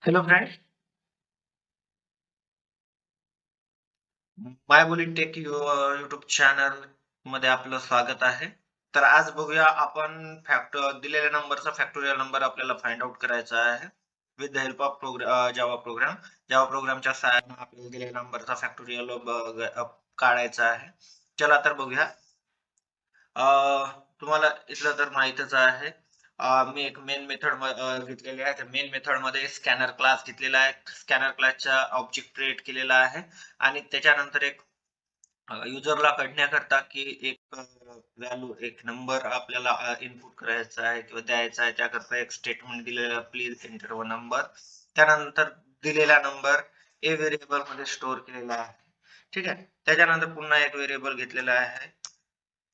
Hello friends, माय बोली take YouTube channel मध्ये आपलं स्वागत आहे. तर आज बघूया आपण दिलेल्या नंबरचा फॅक्टोरियल नंबर आपल्याला फाइंड आउट करायचा आहे with the help of Java प्रोग्रामच्या सहाय्याने आपल्याला दिलेल्या नंबरचा फॅक्टोरियल काढायचा आहे. चला तर बघूया. तुम्हाला इथलं तर माहितच आहे. मी एक मेन मेथड घेतलेली आहे. मेन मेथड मध्ये स्कॅनर क्लास घेतलेला आहे. स्कॅनर क्लासचा ऑब्जेक्ट क्रिएट केलेला आहे आणि त्याच्यानंतर एक युजरला कळण्याकरता की एक व्हॅल्यू एक नंबर आपल्याला इनपुट करायचा आहे किंवा द्यायचा आहे, त्याकरता एक स्टेटमेंट दिलेला, प्लीज एंटर व नंबर. त्यानंतर दिलेला नंबर ए व्हेरिएबल मध्ये स्टोअर केलेला आहे. ठीक आहे. त्याच्यानंतर पुन्हा एक व्हेरिएबल घेतलेला आहे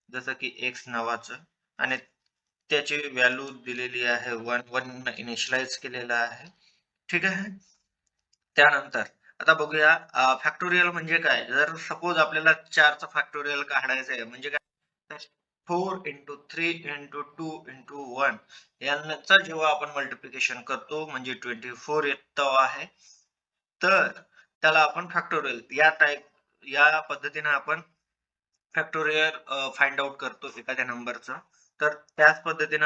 जसं की एक्स नावाचं आणि त्याची व्हॅल्यू दिलेली आहे 1 इनिशियलाइज केलेला आहे. ठीक आहे. त्यानंतर आता बघूया फॅक्टोरियल म्हणजे काय. जर सपोज आपल्याला 4चा फॅक्टोरियल काढायचं आहे म्हणजे काय, 4 इंटू 3 इंटू 2 इंटू 1 यांचा जेव्हा आपण मल्टिप्लिकेशन करतो म्हणजे 24 येतो आहे, तर त्याला आपण फॅक्टोरियल या पद्धतीने आपण फॅक्टोरियल फाइंड आउट करतो एखाद्या नंबरचा. तर त्याच पद्धतीने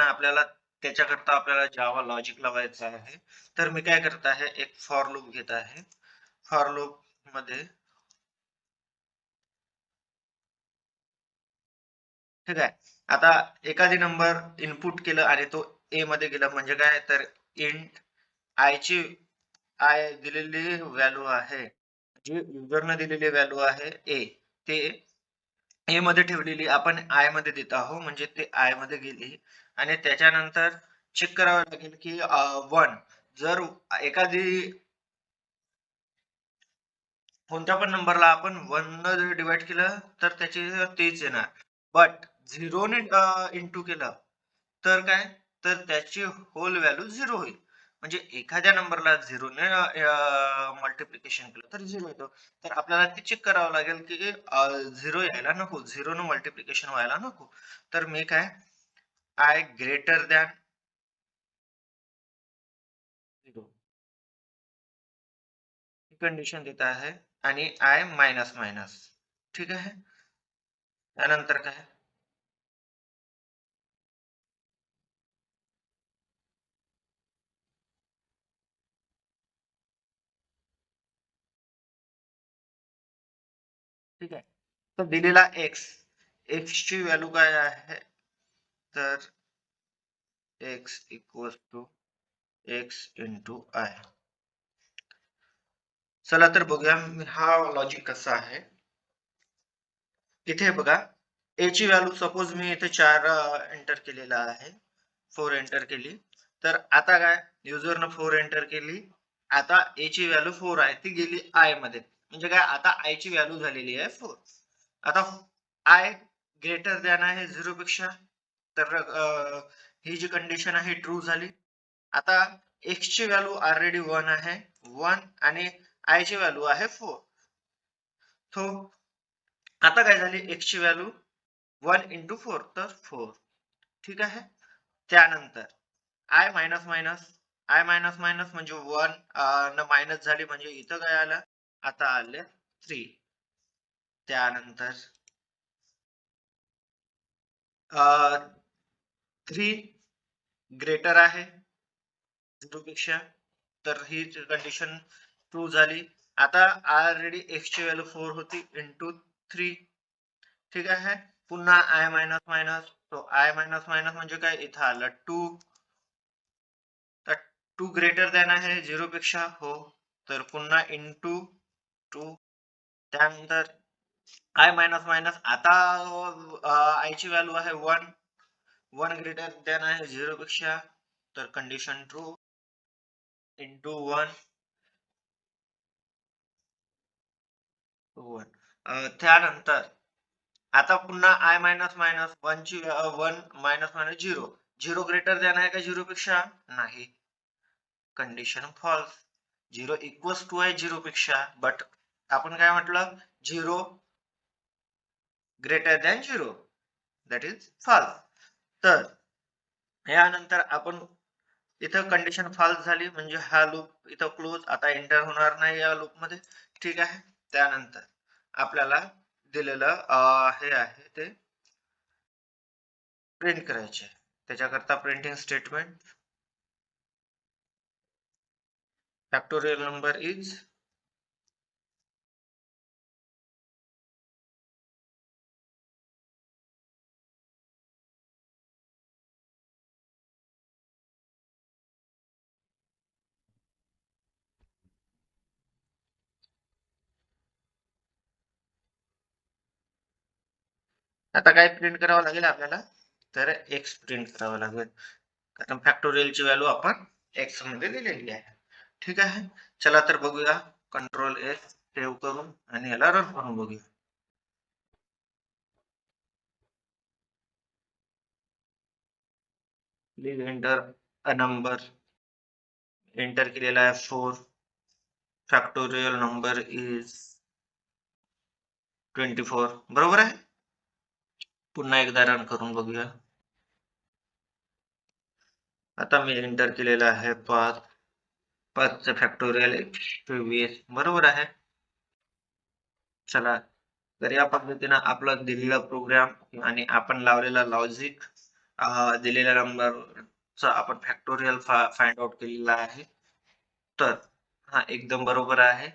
त्याच्याकरता आपल्याला जावा लॉजिक लावायचं आहे. तर मी काय करत आहे, एक फॉर लूप घेत आहे. फॉर लूप मध्ये ठीक आहे. आता एखादी नंबर इनपुट केलं आणि तो ए मध्ये गेला म्हणजे काय, तर इंट आय ची आय दिलेली व्हॅल्यू आहे, जी युजरने दिलेली व्हॅल्यू आहे ए, ते ए मध्ये ठेवलेली आपण आय मध्ये देत आहोत म्हणजे ते आय मध्ये गेली. आणि त्याच्यानंतर चेक करावं लागेल की 1 जर एखादी कोणत्या पण नंबरला आपण 1 न जर डिवाइड केलं तर त्याचे तेच येणार. बट 0 ने इंटू केलं तर काय, तर त्याची होल व्हॅल्यू 0 होईल. म्हणजे एखाद्या नंबरला 0 ने मल्टिप्लिकेशन केलं तर 0 येतो. तर आपल्याला ते चेक करावं लागेल की 0 यायला नको, 0 न मल्टिप्लिकेशन व्हायला नको. तर मी काय, I greater than 0 he condition देत आहे आणि आय मायनस मायनस. ठीक आहे. त्यानंतर काय, ठीक आहे. तर दिलेला एक्स, एक्स ची व्हॅल्यू काय आहे, तर x equals to x into i. चला तर बघूया हा लॉजिक कसा आहे. इथे बघा, ए ची व्हॅल्यू सपोज मी इथे 4 एंटर केलेला आहे, 4 एंटर केली. तर आता काय, युजरनं 4 एंटर केली. आता ए ची व्हॅल्यू 4 आहे, ती गेली आय मध्ये. म्हणजे काय, आता आय ची व्हॅल्यू झालेली आहे 4. आता आय ग्रेटर दॅन आहे 0 पेक्षा. तर ही जी कंडिशन आहे ट्रू झाली. आता एक्स ची व्हॅल्यू ऑलरेडी 1 आहे, 1 आणि आय ची व्हॅल्यू आहे 4. सो आता काय झाली, एक्स ची व्हॅल्यू 1 इंटू 4 तर 4. ठीक आहे. त्यानंतर I minus minus, I minus minus म्हणजे 1 न मायनस झाली म्हणजे इथं काय आलं, आता आले 3. त्यानंतर 3 ग्रेटर आहे 0 पेक्षा, तर ही कंडिशन ट्रू झाली. आता ऑलरेडी एक्स ची व्हॅल्यू 4 होती इंटू 3. ठीक आहे. पुन्हा आय मायनस मायनस, तो आय मायनस मायनस म्हणजे काय, इथं आलं 2. तर 2 ग्रेटर दॅन आहे 0 पेक्षा, हो. तर पुन्हा इंटू 2. त्यानंतर आय मायनस मायनस, आता आय ची व्हॅल्यू आहे 1, 1 ग्रेटर दॅन आहे 0 पेक्षा, तर कंडिशन ट्रू. इंटू 1, 1. त्यानंतर आता पुन्हा आय मायनस मायनस 1 ची 1 मायनस मायनस 0, 0 ग्रेटर दॅन आहे का 0 पेक्षा, नाही. Condition false. 0 इक्वल्स टू आहे 0 पेक्षा, बट आपण काय म्हटलं, 0 greater than 0, that is false. तर यानंतर आपण इथं कंडिशन फॉल्स झाली म्हणजे हा लूप इथं क्लोज, आता एंटर होणार नाही या लूप मध्ये. ठीक आहे. त्यानंतर आपल्याला दिलेलं हे आहे ते प्रिंट करायचे. त्याच्याकरता printing statement factorial number is आता काय प्रिंट करावं लागेल आपल्याला, तर एक्स प्रिंट करावं लागेल, कारण फॅक्टोरियलची व्हॅल्यू आपण एक्स मध्ये दिलेली आहे. ठीक आहे. चला तर बघूया. कंट्रोल एस सेव्ह करून आणि याला रन करून बघूया. Please enter a number. Enter केलेला आहे 4. Factorial number is 24. बरोबर आहे. पुन्हा एकदा रन करून बघूया. आता मी एंटर केलेला आहे 5. 5 फॅक्टोरियल 120. बरोबर आहे. चला तर या पद्धतीनं आपला दिलेला प्रोग्राम आणि आपण लावलेला लॉजिक दिलेल्या नंबरचा आपण फॅक्टोरियल फाइंड आउट केलेला आहे. तर हा एकदम बरोबर आहे.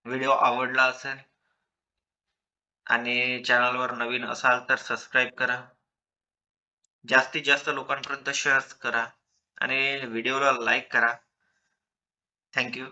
व्हिडिओ आवडला असेल आणि चॅनलवर नवीन असाल तर सबस्क्राईब करा. जास्तीत जास्त लोकांपर्यंत शेअर करा आणि व्हिडिओला लाईक करा. Thank you.